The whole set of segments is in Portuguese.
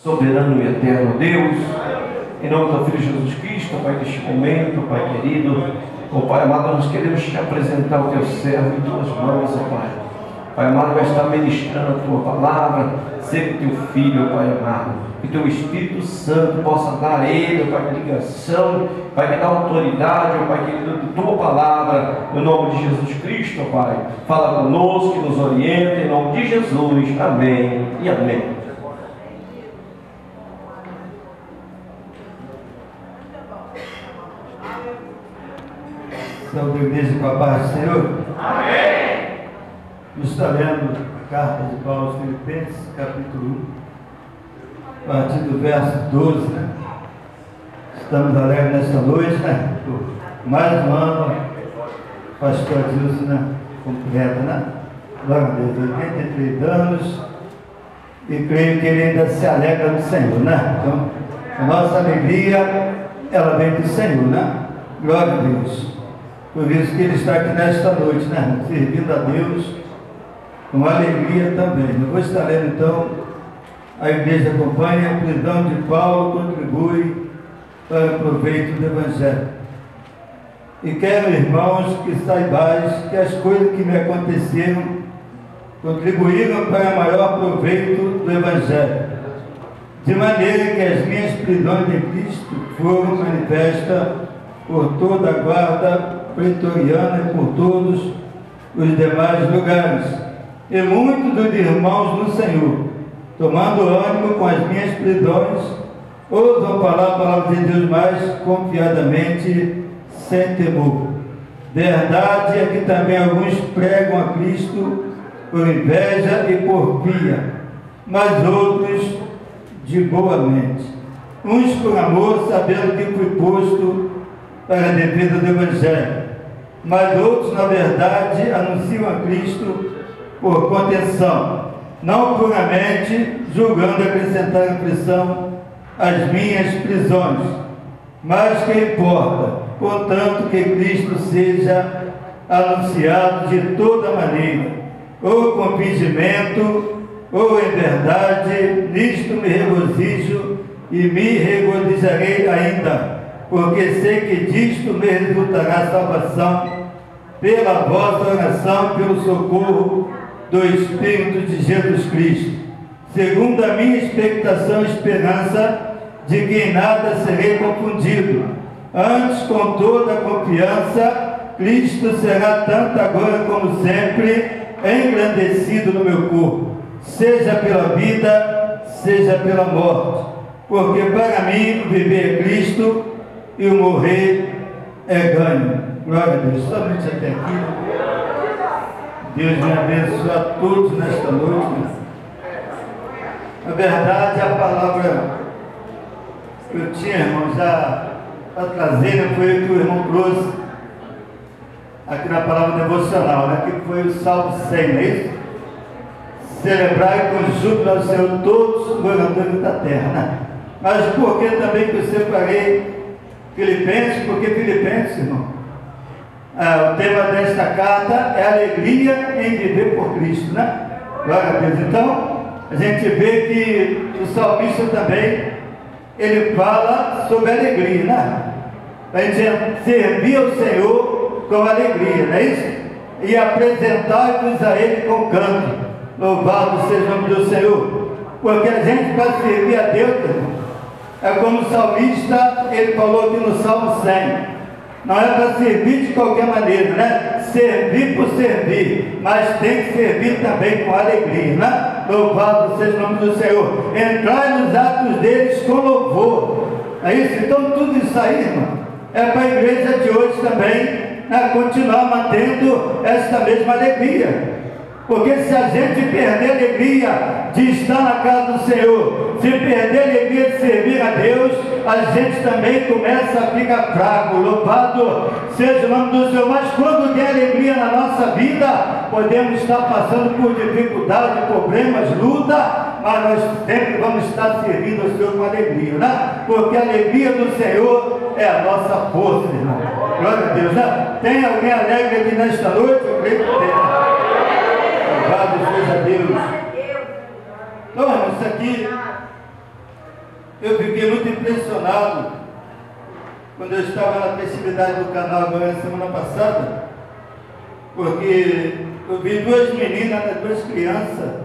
Soberano e eterno Deus, em nome do Filho Jesus Cristo, Pai, neste momento, Pai querido, Pai amado, nós queremos te apresentar o teu servo em tuas mãos, Pai. Pai amado, vai estar ministrando a tua palavra, ser teu filho, Pai amado, que teu Espírito Santo possa dar a ele, Pai, ligação, Pai, que dá autoridade, Pai querido, de tua palavra, no nome de Jesus Cristo, Pai. Fala conosco, que nos orienta, em nome de Jesus, amém e amém. Saúde a igreja com a paz do Senhor. Amém. Está lendo a carta de Paulo aos Filipenses, capítulo 1, a partir do verso 12, né? Estamos alegres nesta noite, né? Por mais um ano, pastor Adilson, né? Completa, né? Glória a Deus, 83 anos, e creio que ele ainda se alegra do Senhor, né? Então, a nossa alegria, ela vem do Senhor, né? Glória a Deus. Por isso que ele está aqui nesta noite, né? Servindo a Deus com alegria também. Eu vou estar lendo então, a igreja acompanha, a prisão de Paulo contribui para o proveito do Evangelho. E quero, irmãos, que saibais que as coisas que me aconteceram contribuíram para maior proveito do Evangelho. De maneira que as minhas prisões de Cristo foram manifestas por toda a guarda pretoriana e por todos os demais lugares. E muitos dos irmãos no Senhor, tomando ânimo com as minhas prisões, ousam falar a palavra de Deus mais confiadamente, sem temor. Verdade é que também alguns pregam a Cristo por inveja e por pia, mas outros de boa mente. Uns por amor, sabendo que fui posto para a defesa do Evangelho, mas outros, na verdade, anunciam a Cristo por contenção, não puramente julgando acrescentar impressão às minhas prisões. Mas que importa, contanto que Cristo seja anunciado de toda maneira, ou com fingimento, ou em verdade, nisto me regozijo e me regozijarei ainda, porque sei que disto me resultará salvação pela vossa oração, pelo socorro do Espírito de Jesus Cristo, segundo a minha expectação e esperança de que em nada serei confundido. Antes, com toda a confiança, Cristo será tanto agora como sempre engrandecido no meu corpo, seja pela vida, seja pela morte, porque para mim o viver é Cristo e o morrer é ganho. Glória a Deus. Somente até aqui. Deus me abençoe a todos nesta noite. Na verdade, a palavra que eu tinha, irmão, já para trazer, foi o que o irmão trouxe aqui na palavra devocional, né? Que foi o Salmo 100, não é isso? Celebrai com júbilo ao Senhor todos os moradores da terra, né? Mas por que também que eu separei Filipenses? Porque Filipenses, irmão, o tema desta carta é alegria em viver por Cristo, né? Glória a Deus. Então, a gente vê que o salmista também, ele fala sobre alegria, né? A gente servir ao Senhor com alegria, não é isso? E apresentar-vos a Ele com canto. Louvado seja o nome do Senhor. Porque a gente vai servir a Deus, irmão. É como o salmista, ele falou aqui no Salmo 100. Não é para servir de qualquer maneira, né? Servir por servir, mas tem que servir também com alegria, né? Louvado seja o nome do Senhor. Entrai nos atos deles com louvor. É isso? Então tudo isso aí, irmão, é para a igreja de hoje também, né? Continuar mantendo esta mesma alegria. Porque se a gente perder a alegria de estar na casa do Senhor, se perder a alegria de servir a Deus, a gente também começa a ficar fraco. Louvado seja o nome do Senhor. Mas quando tem alegria na nossa vida, podemos estar passando por dificuldade, problemas, luta, mas nós sempre vamos estar servindo ao Senhor com alegria, né? Porque a alegria do Senhor é a nossa força, irmão. Glória a Deus, né? Tem alguém alegre aqui nesta noite? Eu creio que tem. Louvado seja Deus. Então, isso aqui eu fiquei muito impressionado quando eu estava na festividade do canal agora na semana passada, porque eu vi duas meninas, duas crianças,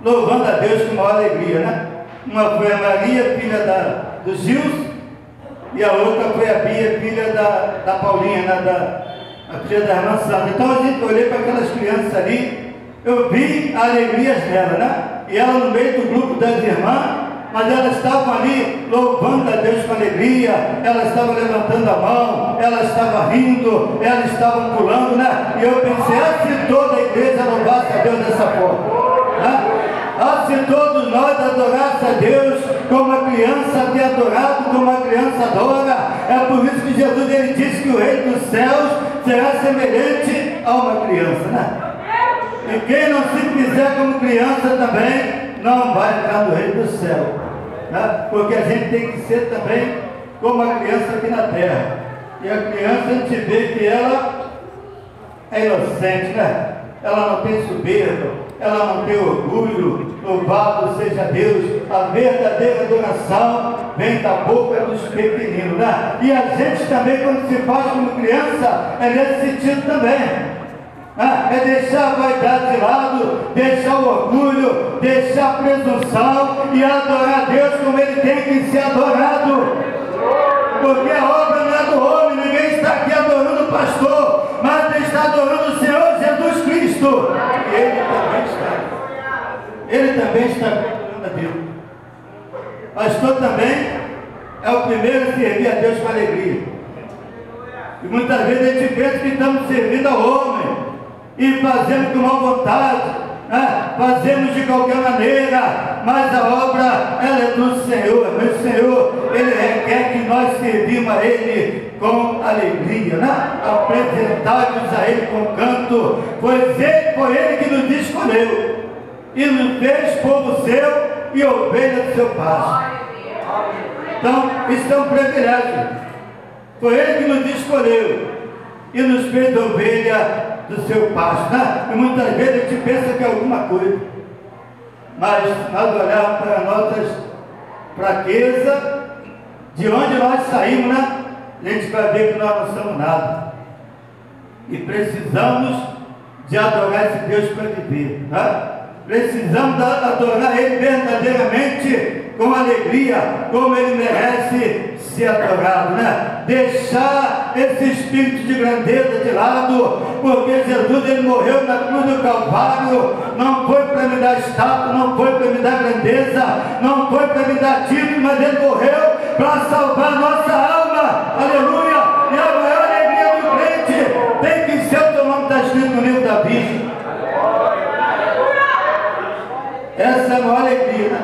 louvando a Deus com maior alegria, né? Uma foi a Maria, filha do Gilson, e a outra foi a Bia, filha da Paulinha, né? A filha da irmã Sandra. Então a gente olhei para aquelas crianças ali, eu vi a alegria dela, né? E ela no meio do grupo das irmãs, mas elas estavam ali louvando a Deus com alegria, elas estavam levantando a mão, elas estavam rindo, elas estavam pulando, né? E eu pensei, se toda a igreja louvasse a Deus dessa forma, né? Se todos nós adorássemos a Deus como a criança tem adorado, como a criança adora. É por isso que Jesus ele disse que o reino dos céus será semelhante a uma criança, né? E quem não se fizer como criança também não vai entrar no reino do céu, né? Porque a gente tem que ser também como a criança aqui na terra. E a criança a gente vê que ela é inocente, né? Ela não tem soberba, ela não tem orgulho. Louvado seja Deus. A verdadeira adoração vem da boca dos pequeninos, né? E a gente também, quando se faz como criança, é nesse sentido também. É deixar a vaidade de lado, deixar o orgulho, deixar a presunção e adorar a Deus como Ele tem que ser adorado. Porque a obra não é do homem, ninguém está aqui adorando o pastor, mas está adorando o Senhor Jesus Cristo. E Ele também está adorando a Deus. O pastor também é o primeiro a servir a Deus com alegria. E muitas vezes a gente pensa que estamos servindo ao homem e fazemos com má vontade, né? Fazemos de qualquer maneira, mas a obra ela é do Senhor. Meu Senhor, Ele requer que nós servimos a Ele com alegria, né? Apresentados a Ele com canto, pois foi Ele que nos escolheu e nos fez povo seu e ovelha do seu pasto. Então, isso é um privilégio. Foi Ele que nos escolheu e nos fez ovelha do seu pasto, né? E muitas vezes a gente pensa que é alguma coisa, mas nós olhamos para nossas fraquezas, de onde nós saímos, né? A gente vai ver que nós não somos nada e precisamos de adorar esse Deus para viver, né? Precisamos adorar Ele verdadeiramente com alegria, como Ele merece ser adorado, né? Deixar esse espírito de grandeza de lado, porque Jesus ele morreu na cruz do Calvário, não foi para me dar status, não foi para me dar grandeza, não foi para me dar título, mas Ele morreu para salvar a nossa alma, aleluia. E a maior alegria do crente tem que ser o teu nome está escrito no livro da vida. Essa é a maior alegria, né?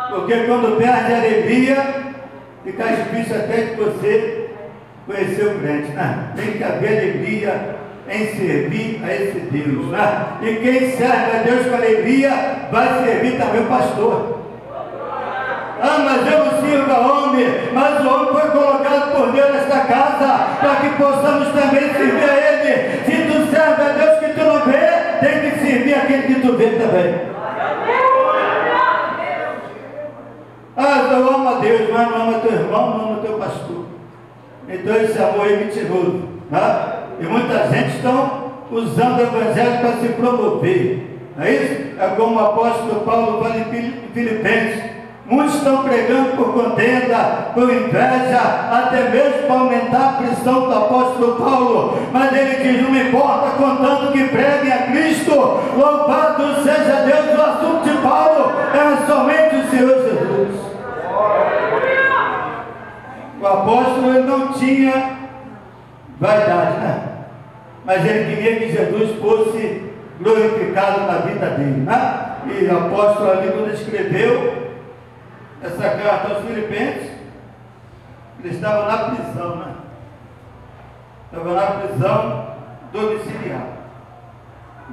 Porque quando perde a alegria, fica difícil até de você conhecer o crente, né? Tem que haver alegria em servir a esse Deus, né? E quem serve a Deus com alegria, vai servir também o pastor. Mas eu não sirvo a homem, mas o homem foi colocado por Deus nesta casa, para que possamos também servir a Ele. Se tu serve a Deus que tu não vê, tem que servir aquele que tu vê também. Eu amo a Deus, mas não amo teu irmão, não amo teu pastor. Então esse amor é mentiroso, né? E muita gente está usando o evangelho para se promover, não é isso? É como o apóstolo Paulo fala em Filipenses. Muitos estão pregando por contenda, por inveja, até mesmo para aumentar a prisão do apóstolo Paulo. Mas ele diz, não me importa, contanto que preguem a Cristo. Louvado seja Deus. O assunto de Paulo era somente o Senhor Jesus. O apóstolo ele não tinha vaidade, né? Mas ele queria que Jesus fosse glorificado na vida dele, né? E o apóstolo ali, quando escreveu essa carta aos Filipenses, ele estava na prisão, né? Estava na prisão domiciliar.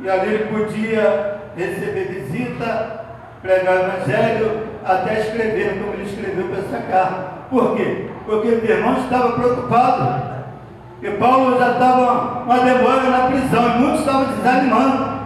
E ali ele podia receber visita, pregar o evangelho, até escrever, como ele escreveu para essa carta. Por quê? Porque o irmão estava preocupado. E Paulo já estava uma demora na prisão, e muitos estavam desanimando.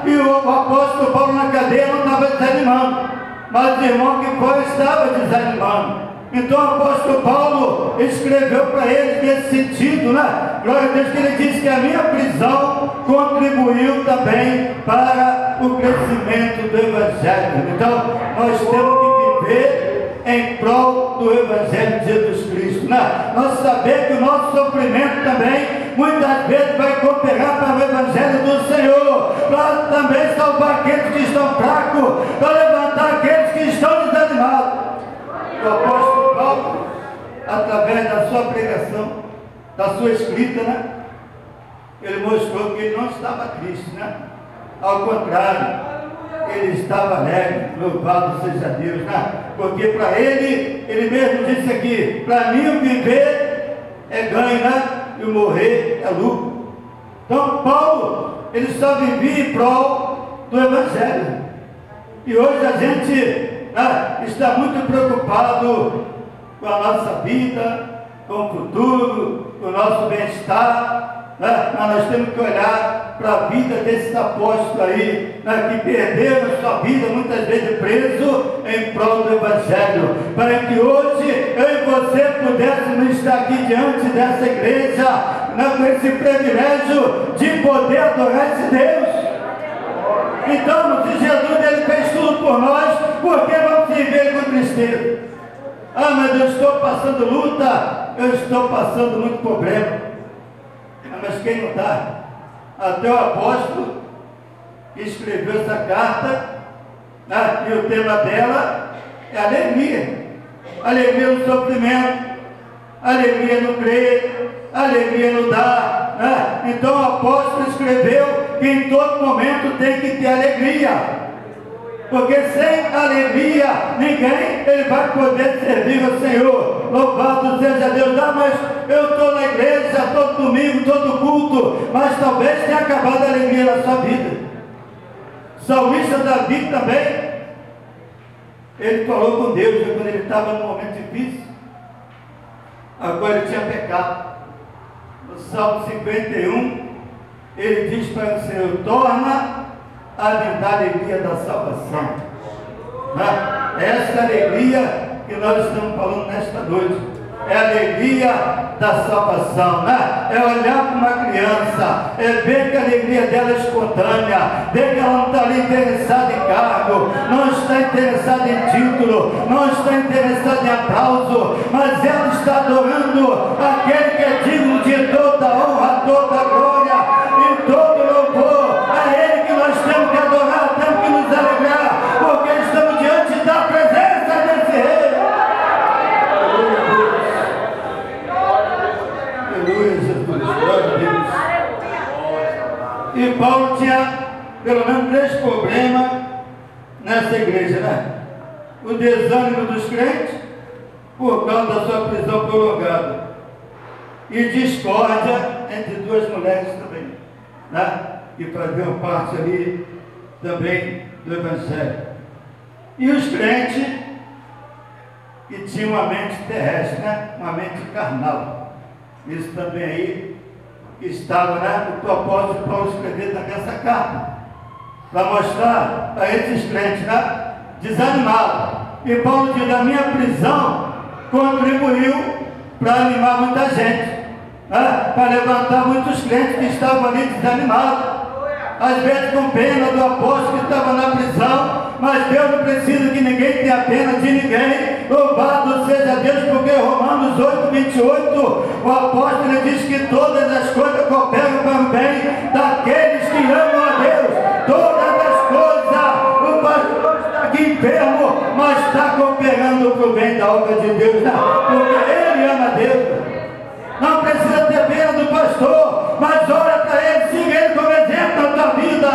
E o apóstolo Paulo na cadeia não estava desanimando. mas o irmão que foi estava desanimando. Então o apóstolo Paulo escreveu para eles nesse sentido, né? Glória a Deus, que ele disse que a minha prisão contribuiu também para o crescimento do Evangelho. Então nós temos que viver em prol do Evangelho de Jesus Cristo, né? Nós sabemos que o nosso sofrimento também muitas vezes vai cooperar para o Evangelho do Senhor, para também salvar aqueles que estão fracos, para levantar aqueles que estão desanimados. O apóstolo Paulo, através da sua pregação, da sua escrita, né? Ele mostrou que ele não estava triste, né? Ao contrário, ele estava alegre, louvado seja Deus, né? Porque para ele mesmo disse aqui, para mim o viver é ganho, né? E o morrer é lucro. Então Paulo, ele só vivia em prol do Evangelho. E hoje a gente está muito preocupado com a nossa vida, com o futuro, com o nosso bem-estar, né? Mas nós temos que olhar para a vida desses apóstolos aí, né? Que perderam a sua vida muitas vezes preso em prol do Evangelho, para que hoje eu e você pudéssemos estar aqui diante dessa igreja, né? Com esse privilégio de poder adorar esse Deus. Então, se Jesus ele fez tudo por nós, por que vamos viver com tristeza? Ah, mas eu estou passando luta, eu estou passando muito problema. Ah, mas quem não está? Até o apóstolo que escreveu essa carta, né? E o tema dela é alegria. Alegria no sofrimento, alegria no crer, alegria no dar, né? Então o apóstolo escreveu que em todo momento tem que ter alegria, porque sem alegria ninguém ele vai poder servir ao Senhor. Louvado seja Deus. Ah, mas eu estou na igreja todo domingo, todo culto, mas talvez tenha acabado a alegria na sua vida. Salmista Davi também, ele falou com Deus quando ele estava num momento difícil. Agora ele tinha pecado. No Salmo 51, ele diz para o Senhor: torna a me dar a alegria da salvação. Né? Essa alegria que nós estamos falando nesta noite é a alegria da salvação, né? É olhar para uma criança, é ver que a alegria dela é espontânea, ver que ela não está ali interessada em cargo, não está interessada em título, não está interessada em aplauso, mas ela está adorando aquele que é digno de toda honra, toda glória e todo louvor. É Ele que nós temos que adorar, temos que nos alegrar, porque estamos diante da presença desse Rei. E Paulo tinha pelo menos 3 problemas nessa igreja, né? O desânimo dos crentes por causa da sua prisão prolongada e discórdia entre 2 mulheres também, né? Que faziam parte ali também do Evangelho. E os crentes que tinham uma mente terrestre, né? Uma mente carnal. Isso também aí estava, né, o propósito de Paulo escrever também essa carta, para mostrar a esses crentes, né, desanimados. E Paulo diz: a minha prisão contribuiu para animar muita gente, né, para levantar muitos crentes que estavam ali desanimados, às vezes com pena do apóstolo que estava na prisão, mas Deus não precisa que ninguém tenha pena de ninguém. Louvado seja Deus, porque Romanos 8:28, o apóstolo diz que todas as coisas cooperam para o bem daqueles que amam a Deus. Todas as coisas, o pastor está aqui enfermo, mas está cooperando para o bem da obra de Deus, né? Porque ele ama a Deus. Não precisa ter pena do pastor, mas olha para ele, siga ele como exemplo na tua vida.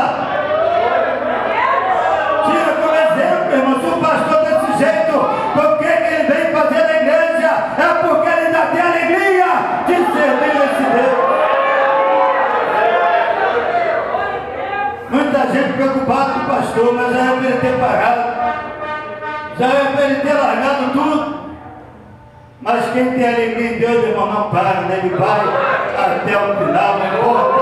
Tira como exemplo, irmão. Se o pastor desse jeito, por que ele vem fazer na igreja? É porque ele ainda tem alegria de servir esse Deus. Muita gente preocupada com o pastor, mas já é para ele ter parado, já é para ele ter largado tudo. Mas quem tem alegria em Deus, irmão, não para, né? Ele vai até o final, não importa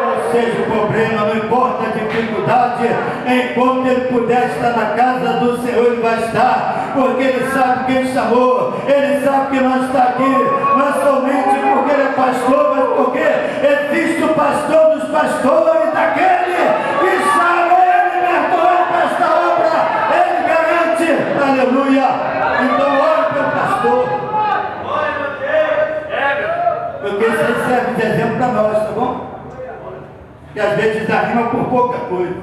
o seja o problema, não importa a dificuldade, enquanto ele puder estar na casa do Senhor, ele vai estar, porque ele sabe quem chamou, ele sabe que nós estamos aqui, não somente porque ele é pastor, mas porque existe o pastor dos pastores, daquele que chamou ele, libertou ele para esta obra, ele garante, aleluia. Então ore pelo pastor, porque isso serve de exemplo para nós, tá bom? Que às vezes desanima por pouca coisa,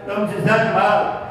estamos desanimados.